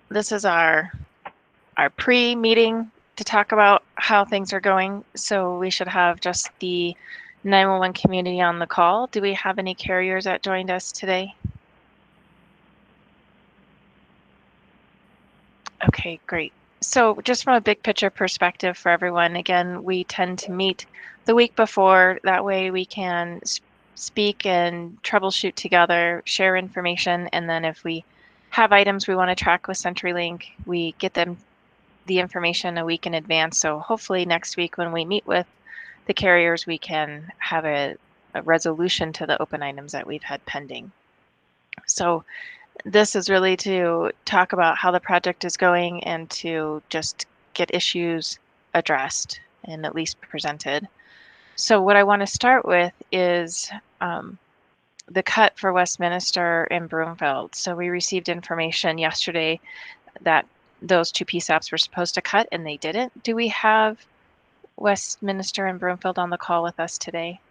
this is our pre-meeting to talk about how things are going. So we should have just the 911 community on the call. Do we have any carriers that joined us today? Okay, great. So just from a big picture perspective for everyone, again, we tend to meet the week before. That way we can speak and troubleshoot together, share information, and then if we have items we want to track with CenturyLink, we get them the information a week in advance. So hopefully next week when we meet with the carriers, we can have a resolution to the open items that we've had pending. So this is really to talk about how the project is going and to just get issues addressed and at least presented. So what I want to start with is the cut for Westminster and Broomfield. So we received information yesterday that those two PSAPs were supposed to cut and they didn't. Do we have Westminster and Broomfield on the call with us today?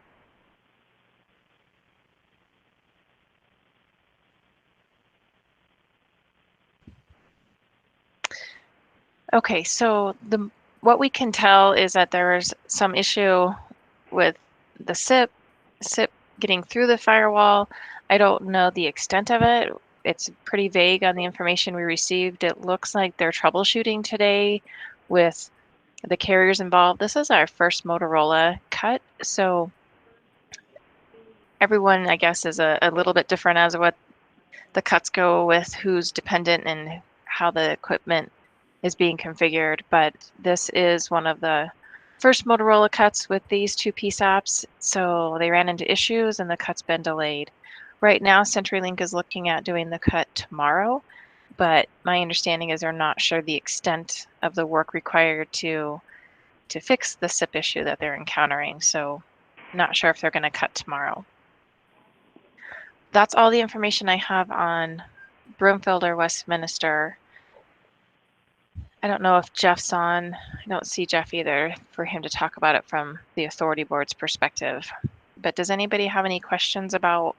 Okay, so what we can tell is that there is some issue with the SIP getting through the firewall. I don't know the extent of it. It's pretty vague on the information we received. It looks like they're troubleshooting today with the carriers involved. This is our first Motorola cut, so everyone, I guess, is a little bit different as what the cuts go with who's dependent and how the equipment is being configured. But this is one of the first Motorola cuts with these two PSAPs, so they ran into issues and the cut's been delayed. Right now, CenturyLink is looking at doing the cut tomorrow, but my understanding is they're not sure the extent of the work required to fix the SIP issue that they're encountering. So not sure if they're going to cut tomorrow. That's all the information I have on Broomfield or Westminster. I don't know if Jeff's on. I don't see Jeff either for him to talk about it from the authority board's perspective. But does anybody have any questions about?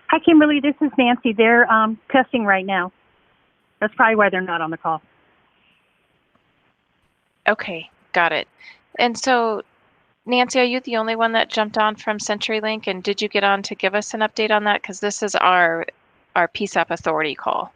Hi, Kimberly. This is Nancy. They're testing right now. That's probably why they're not on the call. Okay, got it. And so, Nancy, are you the only one that jumped on from CenturyLink? And did you get on to give us an update on that? Because this is our PSAP authority call.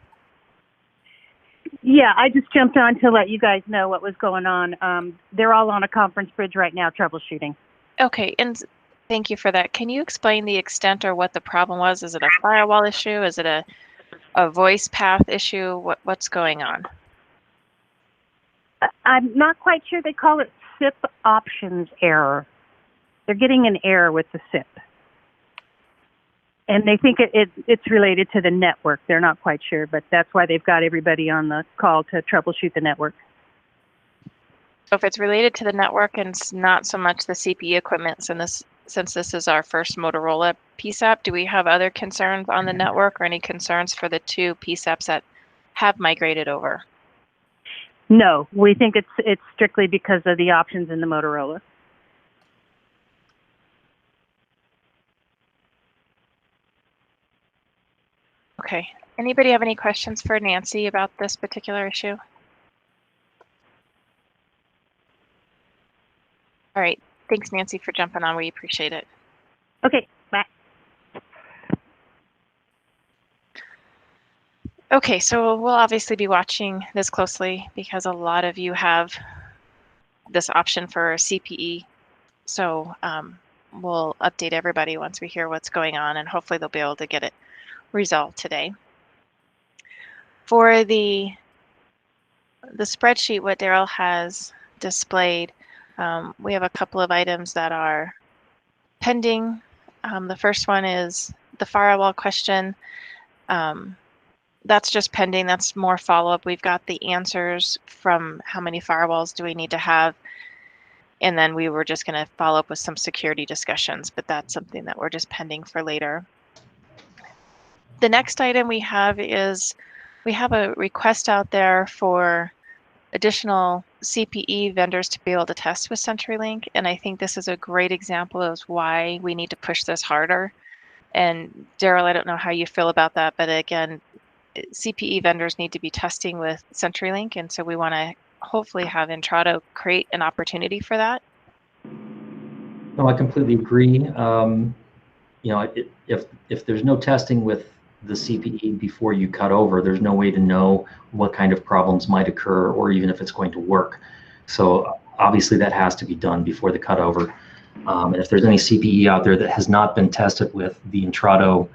Yeah, I just jumped on to let you guys know what was going on. They're all on a conference bridge right now troubleshooting. Okay, and thank you for that. Can you explain the extent or what the problem was? Is it a firewall issue? Is it a voice path issue? What's going on? I'm not quite sure. They call it SIP options error. They're getting an error with the SIP. And they think it's related to the network. They're not quite sure, but that's why they've got everybody on the call to troubleshoot the network. So if it's related to the network and it's not so much the CPE equipment, since this is our first Motorola PSAP, do we have other concerns on the network or any concerns for the two PSAPs that have migrated over? No, we think it's strictly because of the options in the Motorola. Okay. Anybody have any questions for Nancy about this particular issue? All right. Thanks, Nancy, for jumping on. We appreciate it. Okay, bye. Okay, so we'll obviously be watching this closely because a lot of you have this option for CPE. So we'll update everybody once we hear what's going on, and hopefully they'll be able to get it resolved today. For the spreadsheet, what Daryl has displayed, we have a couple of items that are pending. The first one is the firewall question. That's just pending. That's more follow-up. We've got the answers from how many firewalls do we need to have. And then we were just going to follow up with some security discussions, but that's something that we're just pending for later. The next item we have is we have a request out there for additional CPE vendors to be able to test with CenturyLink. And I think this is a great example of why we need to push this harder. And Daryl, I don't know how you feel about that, but again, CPE vendors need to be testing with CenturyLink, and so we want to hopefully have Intrado create an opportunity for that. No, I completely agree. If there's no testing with the CPE before you cut over, there's no way to know what kind of problems might occur or even if it's going to work. So obviously that has to be done before the cutover. And if there's any CPE out there that has not been tested with the Intrado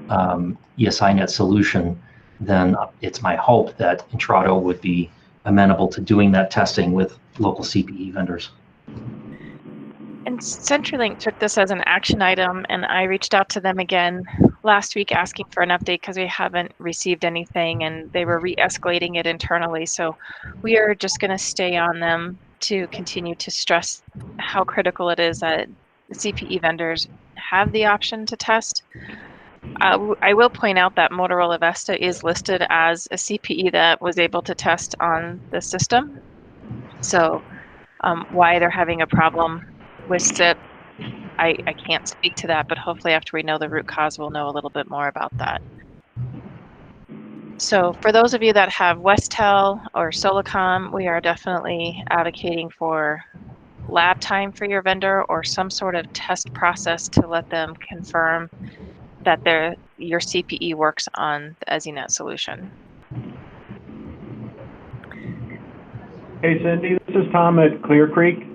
ESInet solution, then it's my hope that Intrado would be amenable to doing that testing with local CPE vendors. And CenturyLink took this as an action item, and I reached out to them again last week asking for an update because we haven't received anything, and they were re-escalating it internally. So we are just going to stay on them to continue to stress how critical it is that CPE vendors have the option to test. I will point out that Motorola Vesta is listed as a CPE that was able to test on the system. So why they're having a problem with SIP, I can't speak to that, but hopefully after we know the root cause, we'll know a little bit more about that. So for those of you that have Westel or Solacom, we are definitely advocating for lab time for your vendor or some sort of test process to let them confirm that your CPE works on the ESInet solution. Hey, Cindy, this is Tom at Clear Creek.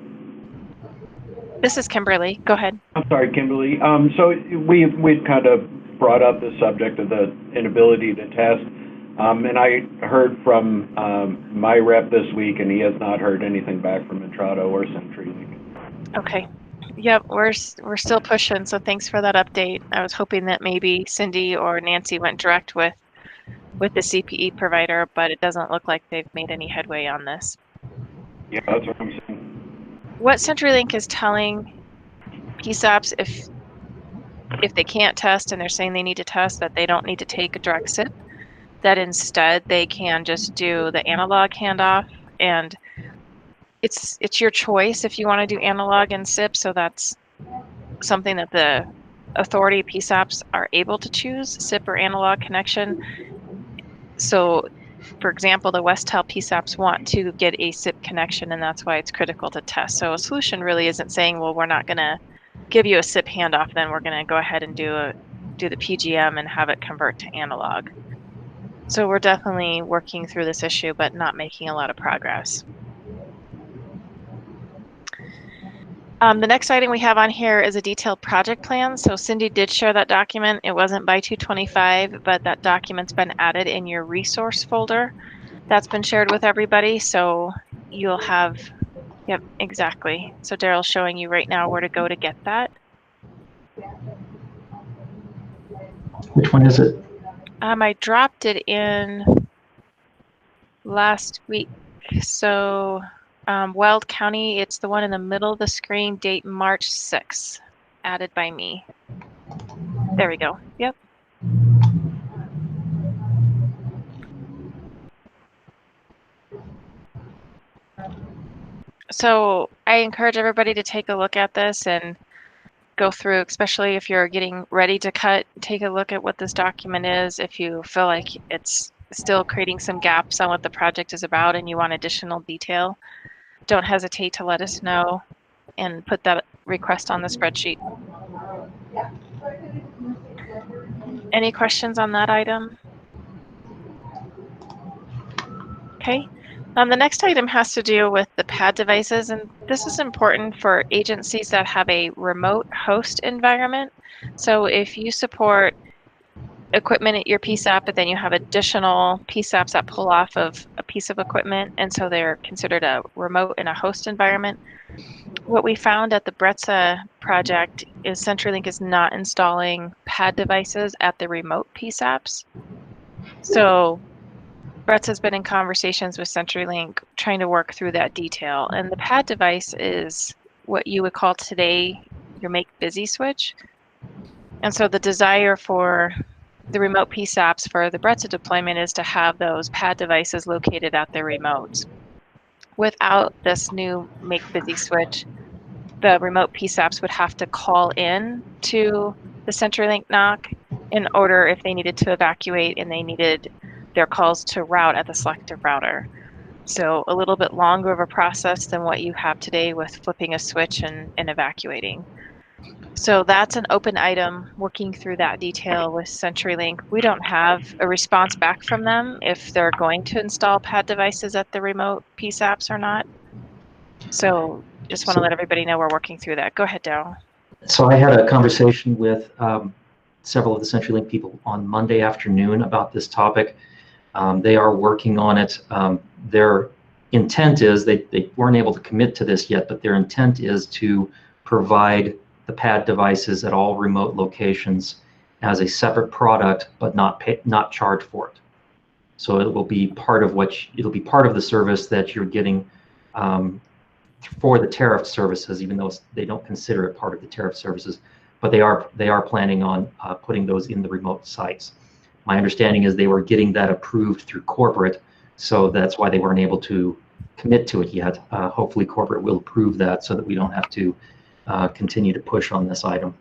This is Kimberly. Go ahead. I'm sorry, Kimberly. So we'd kind of brought up the subject of the inability to test, and I heard from my rep this week, and he has not heard anything back from Intrado or CenturyLink. Okay. Yep, we're still pushing, so thanks for that update. I was hoping that maybe Cindy or Nancy went direct with the CPE provider, but it doesn't look like they've made any headway on this. Yeah, that's what I'm saying. What CenturyLink is telling PSAPs, if they can't test and they're saying they need to test, that they don't need to take a direct SIP, that instead they can just do the analog handoff, and it's your choice if you want to do analog and SIP, so that's something that the authority PSAPs are able to choose, SIP or analog connection. So for example, the Westel PSAPs want to get a SIP connection, and that's why it's critical to test. So a solution really isn't saying, well, we're not going to give you a SIP handoff, then we're going to go ahead and do the PGM and have it convert to analog. So we're definitely working through this issue, but not making a lot of progress. The next item we have on here is a detailed project plan. So Cindy did share that document. It wasn't by 225, but that document's been added in your resource folder. That's been shared with everybody. So you'll have, yep, exactly. So Daryl's showing you right now where to go to get that. Which one is it? I dropped it in last week. So Weld County, it's the one in the middle of the screen, date March 6th, added by me. There we go. Yep. So I encourage everybody to take a look at this and go through, especially if you're getting ready to cut, take a look at what this document is. If you feel like it's still creating some gaps on what the project is about and you want additional detail, don't hesitate to let us know and put that request on the spreadsheet. Any questions on that item? Okay. The next item has to do with the pad devices, and this is important for agencies that have a remote host environment. So if you support equipment at your PSAP, but then you have additional PSAPs that pull off of a piece of equipment, and so they're considered a remote in a host environment. What we found at the Bretza project is CenturyLink is not installing pad devices at the remote PSAPs. So Brett's has been in conversations with CenturyLink trying to work through that detail. And the pad device is what you would call today your make busy switch. And so the desire for the remote PSAPs for the Bretza deployment is to have those pad devices located at their remotes. Without this new make busy switch, the remote PSAPs would have to call in to the CenturyLink NOC in order if they needed to evacuate and they needed their calls to route at the selective router. So a little bit longer of a process than what you have today with flipping a switch and evacuating. So that's an open item, working through that detail with CenturyLink. We don't have a response back from them if they're going to install pad devices at the remote PSAPs or not. So just want to So, let everybody know we're working through that. Go ahead, Daryl. so I had a conversation with several of the CenturyLink people on Monday afternoon about this topic. They are working on it. Their intent is, they weren't able to commit to this yet, but their intent is to provide the pad devices at all remote locations as a separate product, but not charge for it. So it will be part of it'll be part of the service that you're getting for the tariff services, even though they don't consider it part of the tariff services, but they are planning on putting those in the remote sites. My understanding is they were getting that approved through corporate, so that's why they weren't able to commit to it yet. Hopefully corporate will approve that so that we don't have to continue to push on this item.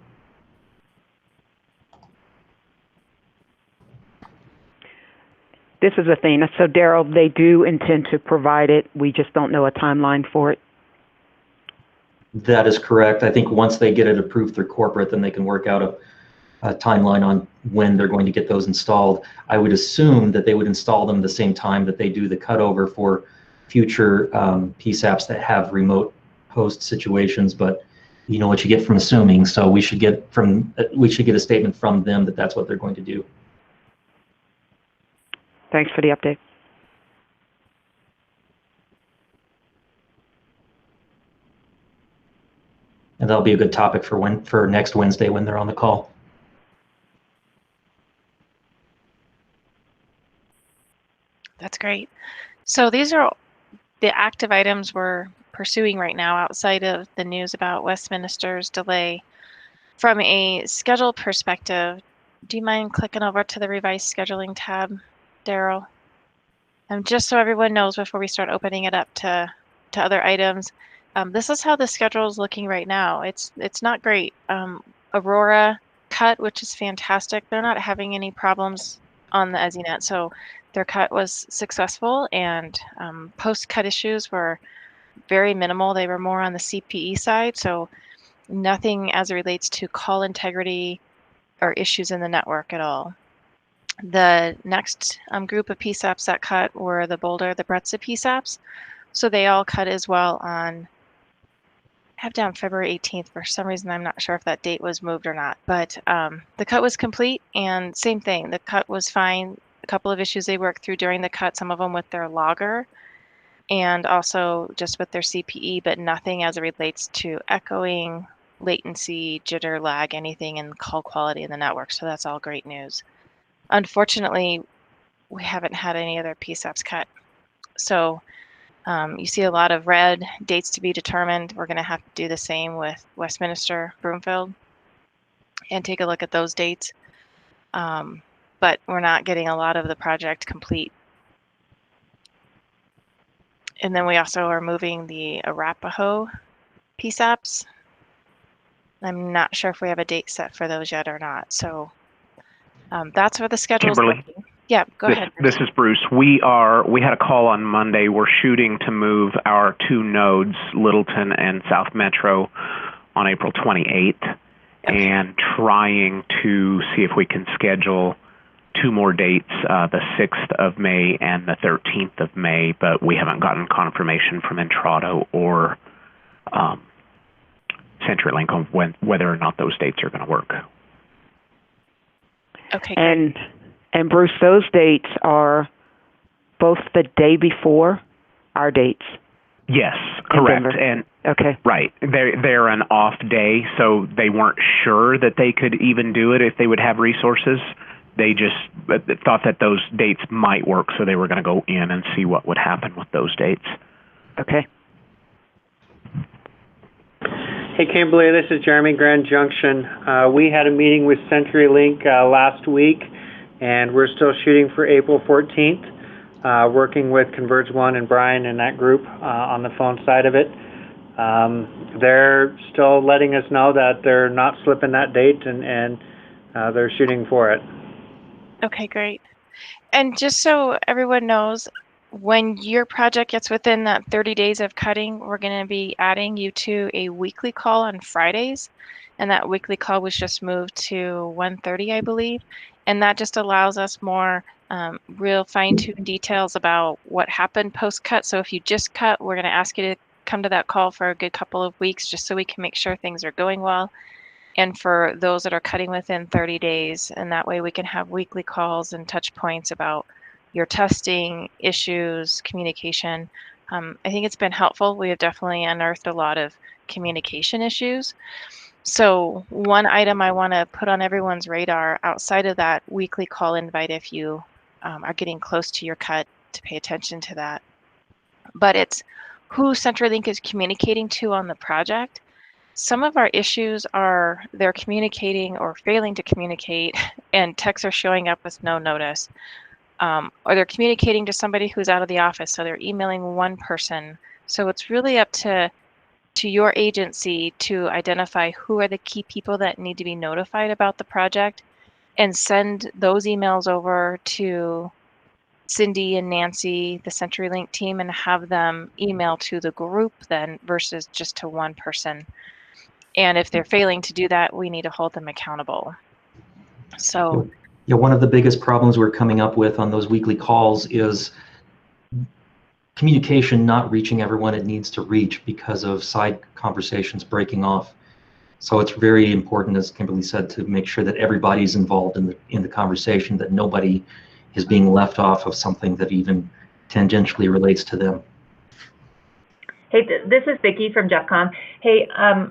This is Athena. So, Daryl, they do intend to provide it. We just don't know a timeline for it. That is correct. I think once they get it approved through corporate, then they can work out a timeline on when they're going to get those installed. I would assume that they would install them the same time that they do the cutover for future PSAPs that have remote host situations, but you know what you get from assuming, so we should get a statement from them that that's what they're going to do. Thanks for the update. And that'll be a good topic for next Wednesday when they're on the call. That's great. So these are the active items we're pursuing right now outside of the news about Westminster's delay. From a schedule perspective, do you mind clicking over to the revised scheduling tab, Daryl? And just so everyone knows before we start opening it up to other items, this is how the schedule is looking right now. It's not great. Aurora cut, which is fantastic. They're not having any problems on the ESInet, so their cut was successful, and post-cut issues were very minimal. They were more on the CPE side, so nothing as it relates to call integrity or issues in the network at all. The next group of PSAPs that cut were the Boulder, the Bretza PSAPs. So they all cut as well on, I have down February 18th. For some reason, I'm not sure if that date was moved or not, but the cut was complete, and same thing, the cut was fine. A couple of issues they worked through during the cut, some of them with their logger and also just with their CPE, but nothing as it relates to echoing, latency, jitter, lag, anything in call quality in the network. So that's all great news. Unfortunately, we haven't had any other PSAPs cut. So you see a lot of red, dates to be determined. We're going to have to do the same with Westminster, Broomfield, and take a look at those dates. But we're not getting a lot of the project complete. And then we also are moving the Arapahoe PSAPs. I'm not sure if we have a date set for those yet or not. So that's where the schedule is looking. Yeah, go ahead. This is Bruce. We had a call on Monday. We're shooting to move our 2 nodes, Littleton and South Metro, on April 28th, and trying to see if we can schedule 2 more dates, the 6th of May and the 13th of May, but we haven't gotten confirmation from Intrado or CenturyLink on whether or not those dates are going to work. Okay, great. And Bruce, those dates are both the day before our dates. Yes, correct. And okay, right, they're an off day, so they weren't sure that they could even do it if they would have resources. They just thought that those dates might work, so they were going to go in and see what would happen with those dates. Okay. Hey, Kimberly, this is Jeremy, Grand Junction. We had a meeting with CenturyLink last week, and we're still shooting for April 14th, working with Converge One and Brian and that group on the phone side of it. They're still letting us know that they're not slipping that date, and they're shooting for it. Okay, great. And just so everyone knows, when your project gets within that 30 days of cutting, we're going to be adding you to a weekly call on Fridays. And that weekly call was just moved to 1:30, I believe. And that just allows us more real fine-tuned details about what happened post-cut. So if you just cut, we're going to ask you to come to that call for a good couple of weeks just so we can make sure things are going well. And for those that are cutting within 30 days, and that way we can have weekly calls and touch points about your testing issues, communication. I think it's been helpful. We have definitely unearthed a lot of communication issues. So one item I want to put on everyone's radar outside of that weekly call invite, if you are getting close to your cut, to pay attention to that. But it's who CenturyLink is communicating to on the project. Some of our issues are they're communicating or failing to communicate, and texts are showing up with no notice. Or they're communicating to somebody who's out of the office, so they're emailing one person. So it's really up to your agency to identify who are the key people that need to be notified about the project and send those emails over to Cindy and Nancy, the CenturyLink team, and have them email to the group then versus just to one person. And if they're failing to do that, we need to hold them accountable. So yeah, one of the biggest problems we're coming up with on those weekly calls is communication not reaching everyone it needs to reach because of side conversations breaking off. So it's very important, as Kimberly said, to make sure that everybody's involved in the conversation, that nobody is being left off of something that even tangentially relates to them. Hey, this is Vicki from JeffCom. Hey,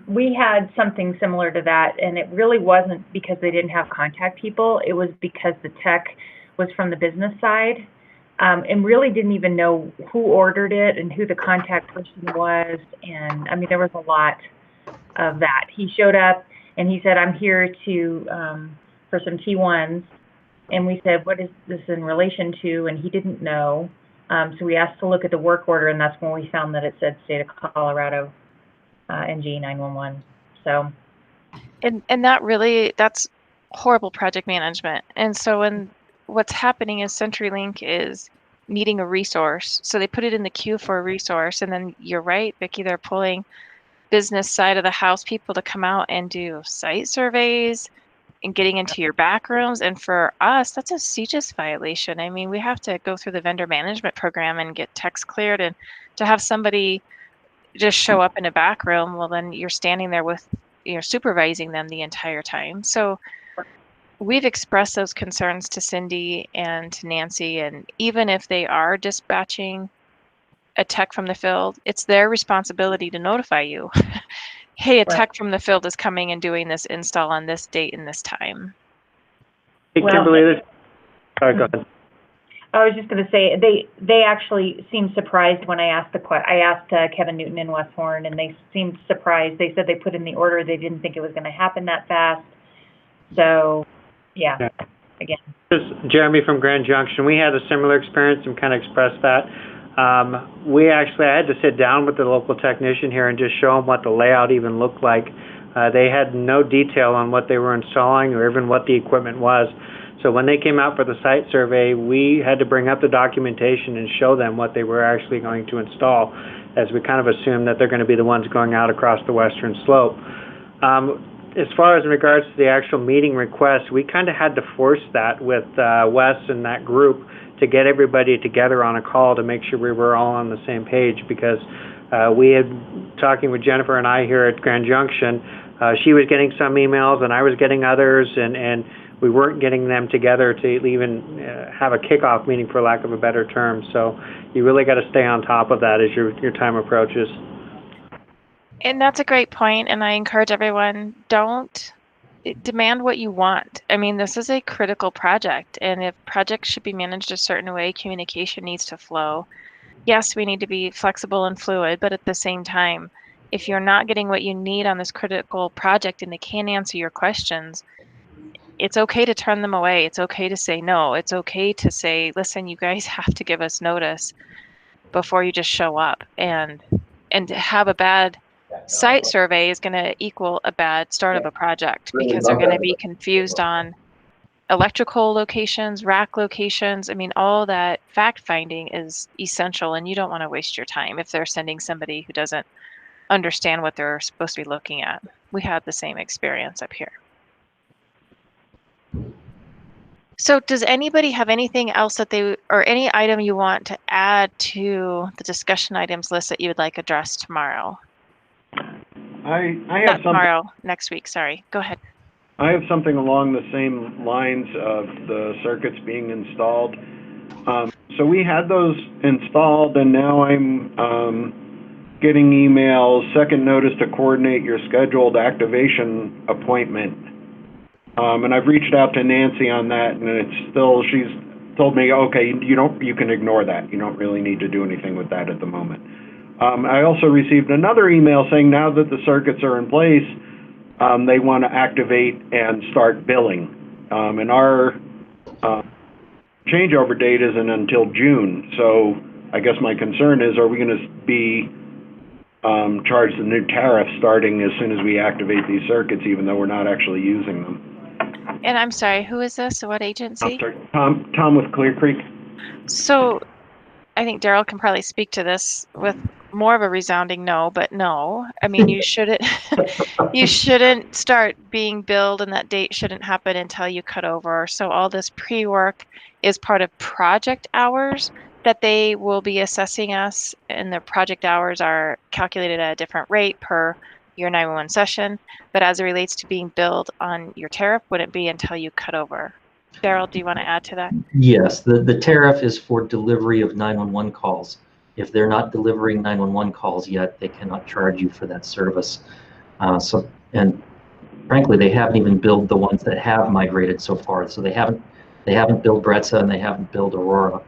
we had something similar to that, and it really wasn't because they didn't have contact people. It was because the tech was from the business side, and really didn't even know who ordered it and who the contact person was. And I mean, there was a lot of that. He showed up and he said, "I'm here to for some T1s," and we said, "What is this in relation to?" And he didn't know. So we asked to look at the work order, and that's when we found that it said State of Colorado, NG 911. So, and that's horrible project management. And so when what's happening is CenturyLink is needing a resource, so they put it in the queue for a resource, and then you're right, Vicki, they're pulling business side of the house people to come out and do site surveys and getting into your back rooms. And for us, that's a CGIS violation. I mean, we have to go through the vendor management program and get techs cleared, and to have somebody just show up in a back room, well, then you're standing there with, you're supervising them the entire time. So we've expressed those concerns to Cindy and to Nancy, and even if they are dispatching a tech from the field, it's their responsibility to notify you. Hey, a tech from the field is coming and doing this install on this date and this time. Hey, Kimberly, sorry, go ahead. I was just going to say they actually seemed surprised when I asked I asked Kevin Newton in West Horn, and they seemed surprised. They said they put in the order. They didn't think it was going to happen that fast. So, yeah. Again. This is Jeremy from Grand Junction. We had a similar experience and kind of expressed that. I had to sit down with the local technician here and just show them what the layout even looked like. They had no detail on what they were installing or even what the equipment was. So when they came out for the site survey, we had to bring up the documentation and show them what they were actually going to install, as we kind of assumed that they're going to be the ones going out across the western slope. As far as in regards to the actual meeting request, we kind of had to force that with Wes and that group to get everybody together on a call to make sure we were all on the same page, because we had, talking with Jennifer and I here at Grand Junction, she was getting some emails and I was getting others, and we weren't getting them together to even have a kickoff meeting, for lack of a better term. So you really got to stay on top of that as your time approaches. And that's a great point, and I encourage everyone, don't demand what you want. I mean, this is a critical project, and if projects should be managed a certain way, communication needs to flow. Yes, we need to be flexible and fluid, but at the same time, if you're not getting what you need on this critical project and they can't answer your questions, it's okay to turn them away. It's okay to say no. It's okay to say, listen, you guys have to give us notice before you just show up. And to have a bad site survey is going to equal a bad start of a project, because they're going to be confused on electrical locations, rack locations. I mean, all that fact finding is essential, and you don't want to waste your time if they're sending somebody who doesn't understand what they're supposed to be looking at. We had the same experience up here. So does anybody have anything else that or any item you want to add to the discussion items list that you would like addressed tomorrow? I have Not something. tomorrow, next week, sorry. Go ahead. I have something along the same lines of the circuits being installed. So we had those installed, and now I'm getting emails, second notice to coordinate your scheduled activation appointment. And I've reached out to Nancy on that, and it's still, she's told me, okay, you can ignore that. You don't really need to do anything with that at the moment. I also received another email saying now that the circuits are in place, they want to activate and start billing. And our changeover date isn't until June. So I guess my concern is, are we going to be charged the new tariff starting as soon as we activate these circuits, even though we're not actually using them? And I'm sorry, who is this? What agency? I'm sorry, Tom with Clear Creek. So I think Daryl can probably speak to this with more of a resounding no, but no. I mean, you shouldn't you shouldn't start being billed, and that date shouldn't happen until you cut over. So all this pre-work is part of project hours that they will be assessing us, and the project hours are calculated at a different rate per your 911 session. But as it relates to being billed on your tariff, wouldn't be until you cut over. Daryl, do you want to add to that? Yes, the tariff is for delivery of 911 calls. If they're not delivering 911 calls yet, they cannot charge you for that service. And frankly, they haven't even billed the ones that have migrated so far. So they haven't billed Bretza, and they haven't billed Aurora.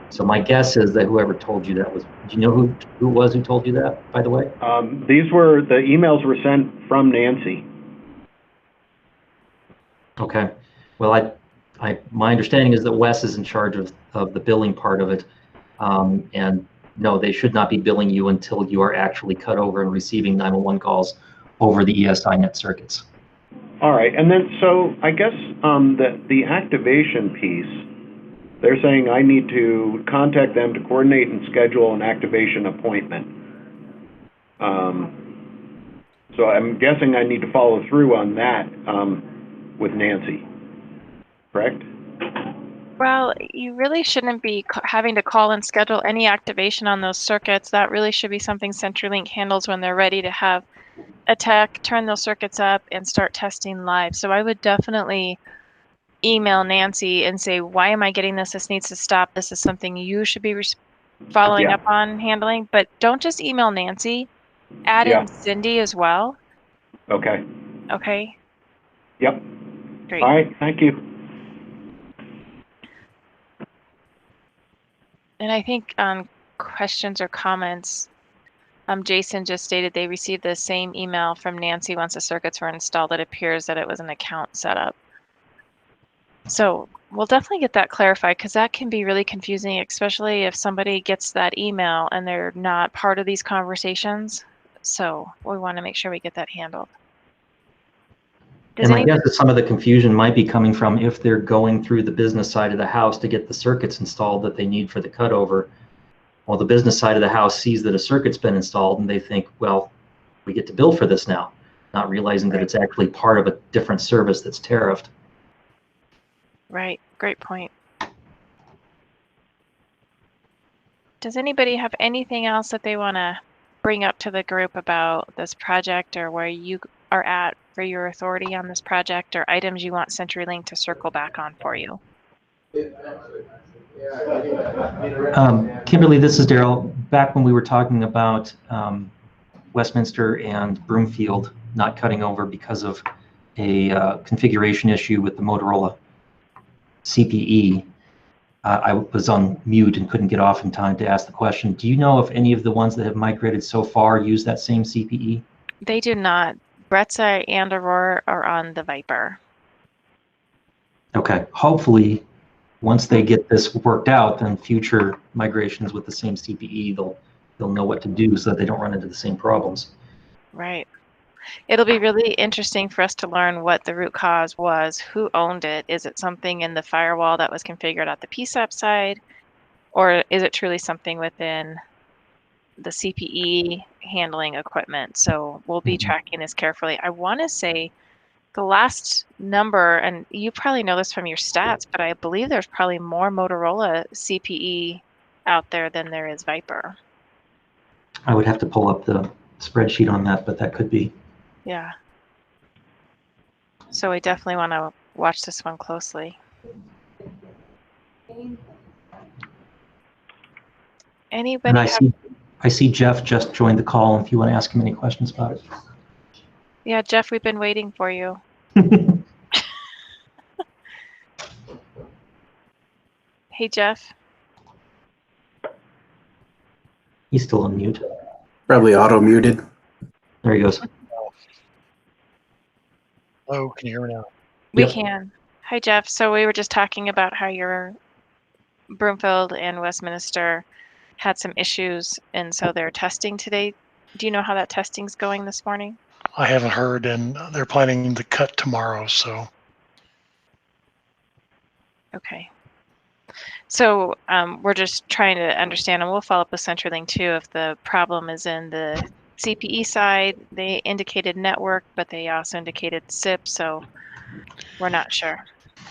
So my guess is that whoever told you that was, do you know who it was who told you that, by the way? The emails were sent from Nancy. Okay. Well, my understanding is that Wes is in charge of the billing part of it. And no, they should not be billing you until you are actually cut over and receiving 911 calls over the ESInet circuits. All right. And then, so I guess the activation piece, they're saying I need to contact them to coordinate and schedule an activation appointment. So I'm guessing I need to follow through on that with Nancy, correct? Well, you really shouldn't be having to call and schedule any activation on those circuits. That really should be something CenturyLink handles when they're ready to have a tech turn those circuits up and start testing live. So I would definitely email Nancy and say, why am I getting this? This needs to stop. This is something you should be following up on handling. But don't just email Nancy. Add in Cindy as well. Okay. Okay. Yep. Great. All right. Thank you. And I think questions or comments, Jason just stated they received the same email from Nancy once the circuits were installed. It appears that it was an account set up. So we'll definitely get that clarified, because that can be really confusing, especially if somebody gets that email and they're not part of these conversations. So we want to make sure we get that handled. And my guess is some of the confusion might be coming from if they're going through the business side of the house to get the circuits installed that they need for the cutover. Well, the business side of the house sees that a circuit's been installed, and they think, well, we get to bill for this now, not realizing that it's actually part of a different service that's tariffed. Right. Great point. Does anybody have anything else that they want to bring up to the group about this project, or where you are at for your authority on this project, or items you want CenturyLink to circle back on for you? Kimberly, this is Daryl. Back when we were talking about Westminster and Broomfield not cutting over because of a configuration issue with the Motorola CPE, I was on mute and couldn't get off in time to ask the question. Do you know if any of the ones that have migrated so far use that same CPE? They do not. Bretza and Aurora are on the Viper. Okay. Hopefully, once they get this worked out, then future migrations with the same CPE, they'll know what to do so that they don't run into the same problems. Right. it'll be really interesting for us to learn what the root cause was, who owned it. Is it something in the firewall that was configured at the PSAP side, or is it truly something within the CPE handling equipment? So we'll be tracking this carefully. I want to say the last number, and you probably know this from your stats, but I believe there's probably more Motorola CPE out there than there is Viper. I would have to pull up the spreadsheet on that, but that could be. Yeah. So we definitely want to watch this one closely. Anybody And have? I see Jeff just joined the call. If you want to ask him any questions about it. Yeah, Jeff, we've been waiting for you. Hey, Jeff. He's still on mute. Probably auto muted. There he goes. Hello, can you hear me now? We Yep. can. Hi, Jeff. So we were just talking about how your Broomfield and Westminster had some issues, and so they're testing today. Do you know how that testing's going this morning? I haven't heard, and they're planning to cut tomorrow, so. Okay. So we're just trying to understand, and we'll follow up with CenturyLink too, if the problem is in the CPE side. They indicated network, but they also indicated SIP, so we're not sure.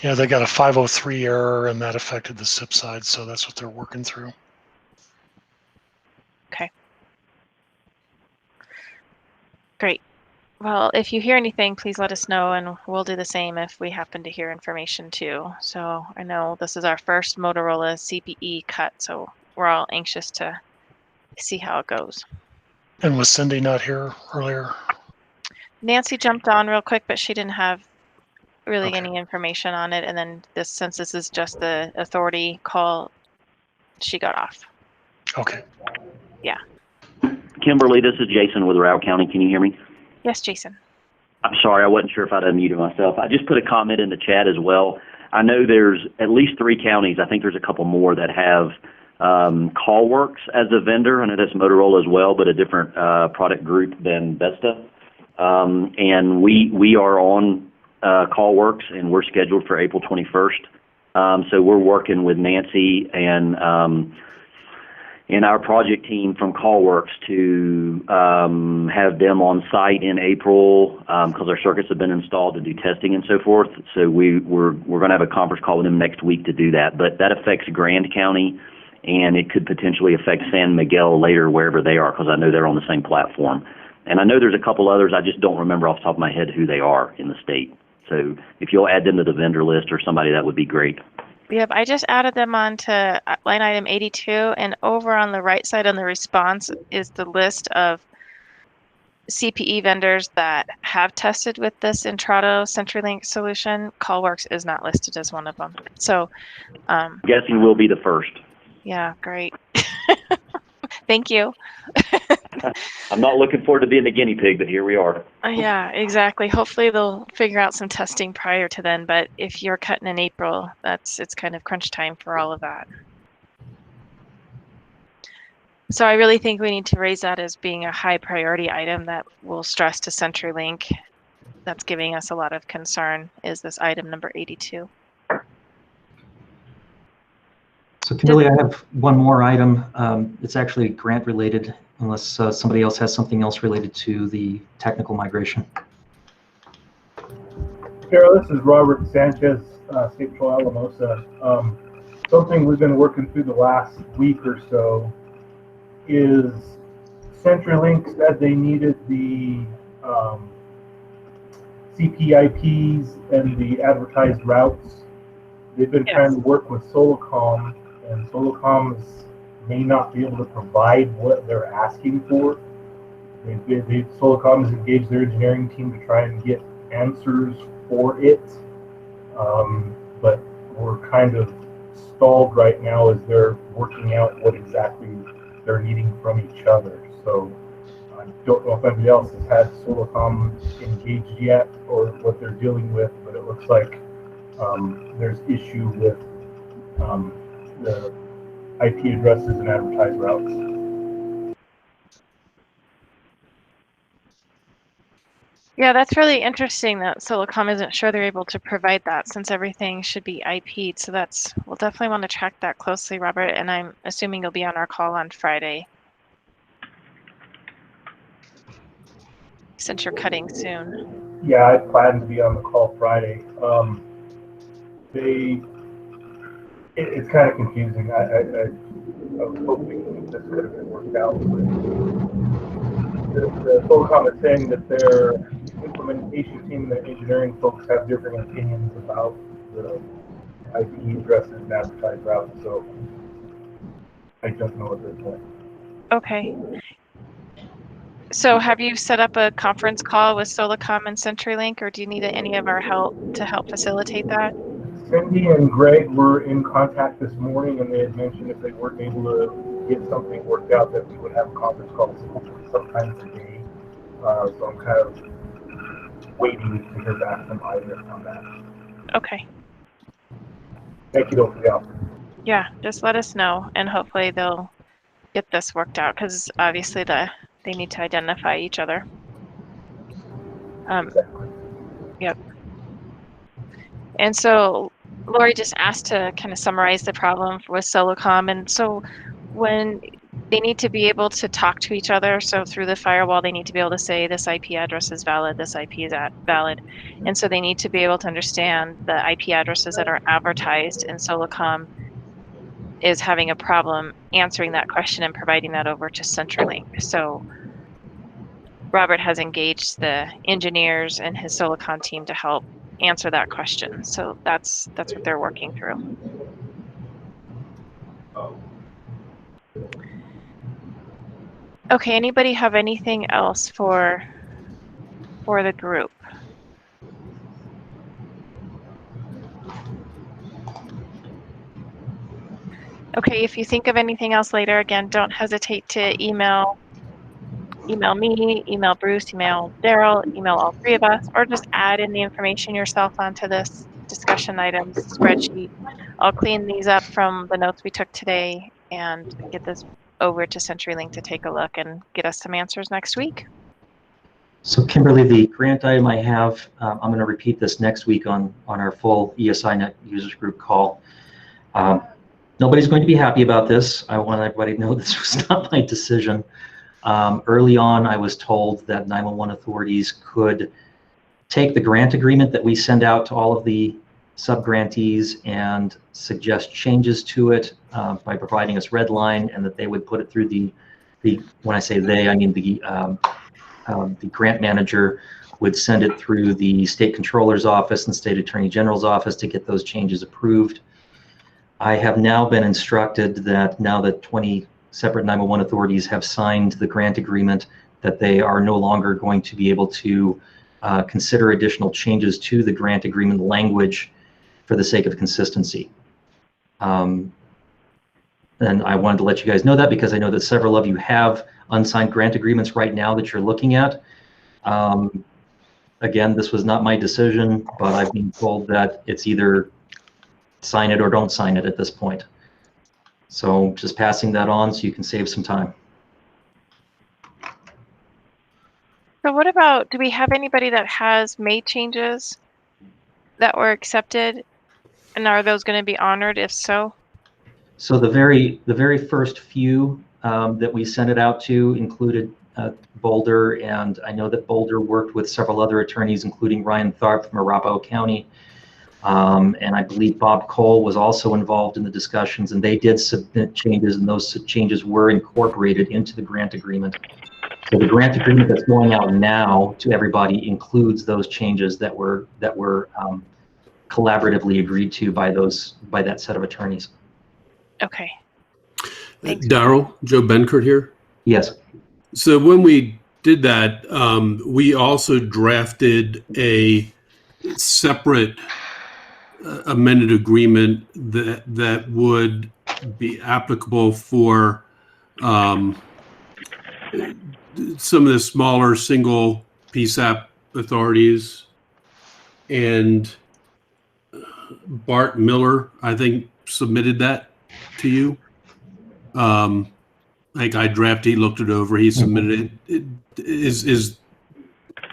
Yeah, they got a 503 error, and that affected the SIP side, so that's what they're working through. Okay. Great. Well, if you hear anything, please let us know, and we'll do the same if we happen to hear information too. So I know this is our first Motorola CPE cut, so we're all anxious to see how it goes. And was Cindy not here earlier? Nancy jumped on real quick, but she didn't have really Okay. any information on it. And then since this is just the authority call, she got off. Okay. Yeah. Kimberly, this is Jason with Routt County. Can you hear me? Yes, Jason. I'm sorry, I wasn't sure if I'd unmuted myself. I just put a comment in the chat as well. I know there's at least 3 counties. I think there's a couple more that have CallWorks as a vendor. I know that's Motorola as well, but a different product group than Vesta. And we are on CallWorks, and we're scheduled for April 21st. So we're working with Nancy and our project team from CallWorks to have them on site in April because our circuits have been installed to do testing and so forth. So we're going to have a conference call with them next week to do that. But that affects Grand County, and it could potentially affect San Miguel later, wherever they are, because I know they're on the same platform. And I know there's a couple others. I just don't remember off the top of my head who they are in the state. So if you'll add them to the vendor list or somebody, that would be great. Yep, I just added them onto line item 82, and over on the right side on the response is the list of CPE vendors that have tested with this Intrado CenturyLink solution. CallWorks is not listed as one of them. So I'm guessing we'll be the first. yeah, great. Thank you. I'm not looking forward to being the guinea pig, but here we are. Yeah, exactly. Hopefully they'll figure out some testing prior to then, but if you're cutting in April, it's kind of crunch time for all of that. So I really think we need to raise that as being a high priority item that we'll stress to CenturyLink. That's giving us a lot of concern, is this item number 82. So Kimberly, I have one more item. It's actually grant related, unless somebody else has something else related to the technical migration. Carol, this is Robert Sanchez, State Patrol Alamosa. Something we've been working through the last week or so is CenturyLink said they needed the CPIPs and the advertised routes. They've been trying to work with Solacom, and Solacom may not be able to provide what they're asking for. Solacom has engaged their engineering team to try and get answers for it, but we're kind of stalled right now as they're working out what exactly they're needing from each other. So I don't know if anybody else has had Solacom engaged yet or what they're dealing with, but it looks like there's issue with the IP addresses and advertised routes. Yeah, that's really interesting that Silicom isn't sure they're able to provide that since everything should be IP'd. So we'll definitely want to track that closely, Robert, and I'm assuming you'll be on our call on Friday since you're cutting soon. Yeah, I plan to be on the call Friday. It's kind of confusing. I was hoping this could have been worked out. The Solcom is saying that their implementation team and the engineering folks have different opinions about the IP addresses and advertised routes, so I don't know at this point. Okay. So have you set up a conference call with Silicom and CenturyLink, or do you need any of our help to help facilitate that? Cindy and Greg were in contact this morning, and they had mentioned if they weren't able to get something worked out, that we would have a conference call sometime today. So I'm kind of waiting to hear back from either on that. Okay. Thank you for the offer. Yeah, just let us know, and hopefully they'll get this worked out, because obviously they need to identify each other. Yep. And so Lori just asked to kind of summarize the problem with Silicom. And so when they need to be able to talk to each other, so through the firewall, they need to be able to say this IP address is valid, this IP is valid. And so they need to be able to understand the IP addresses that are advertised in Silicom is having a problem answering that question and providing that over to CenturyLink. So Robert has engaged the engineers and his Silicon team to help answer that question. So that's what they're working through. Okay, anybody have anything else for the group? Okay, if you think of anything else later, again, don't hesitate to email me, email Bruce, email Daryl, email all three of us, or just add in the information yourself onto this discussion items spreadsheet. I'll clean these up from the notes we took today and get this over to CenturyLink to take a look and get us some answers next week. So Kimberly, the grant item I have, I'm going to repeat this next week on our full ESInet users group call. Nobody's going to be happy about this. I want everybody to know this was not my decision. Early on, I was told that 911 authorities could take the grant agreement that we send out to all of the sub-grantees and suggest changes to it by providing us red line, and that they would put it through the when I say they, I mean the grant manager would send it through the state controller's office and state attorney general's office to get those changes approved. I have now been instructed that now that 20 separate 911 authorities have signed the grant agreement, that they are no longer going to be able to consider additional changes to the grant agreement language for the sake of consistency. And I wanted to let you guys know that because I know that several of you have unsigned grant agreements right now that you're looking at. Again, this was not my decision, but I've been told that it's either sign it or don't sign it at this point. So just passing that on so you can save some time. So what about, do we have anybody that has made changes that were accepted, and are those going to be honored if so? So the very first few that we sent it out to included Boulder, and I know that Boulder worked with several other attorneys, including Ryan Tharp from Arapahoe County. And I believe Bob Cole was also involved in the discussions, and they did submit changes, and those changes were incorporated into the grant agreement. So the grant agreement that's going out now to everybody includes those changes that were collaboratively agreed to by that set of attorneys. Okay. Daryl, Joe Benkert here. Yes. So when we did that, we also drafted a separate amended agreement that would be applicable for some of the smaller single PSAP authorities. And Bart Miller, I think, submitted that to you. Like I drafted, he looked it over, he submitted it. Is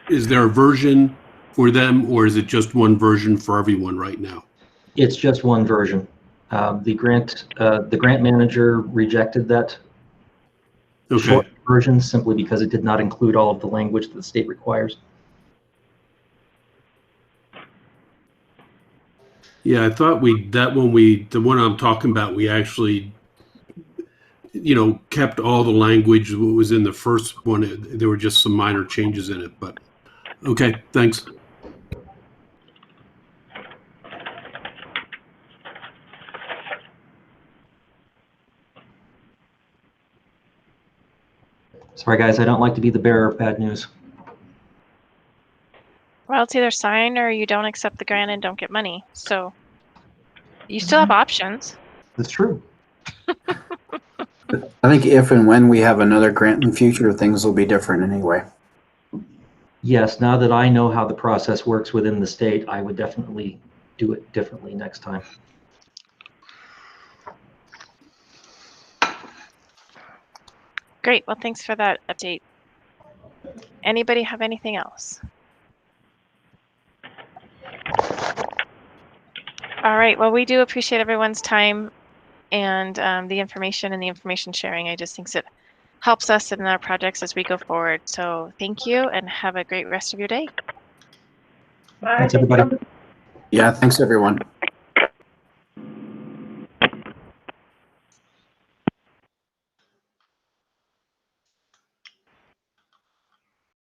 is there a version for them, or is it just one version for everyone right now? It's just one version. The grant manager rejected that short version simply because it did not include all of the language that the state requires. Yeah, I thought the one I'm talking about, we actually, kept all the language that was in the first one. There were just some minor changes in it, but okay, thanks. Sorry, guys, I don't like to be the bearer of bad news. Well, it's either sign or you don't accept the grant and don't get money. So you still have options. That's true. I think if and when we have another grant in the future, things will be different anyway. Yes, now that I know how the process works within the state, I would definitely do it differently next time. Great. Well, thanks for that update. Anybody have anything else? All right. Well, we do appreciate everyone's time and the information and the information sharing. I just think it helps us in our projects as we go forward. So thank you and have a great rest of your day. Bye. Thanks, everybody. Yeah, thanks everyone.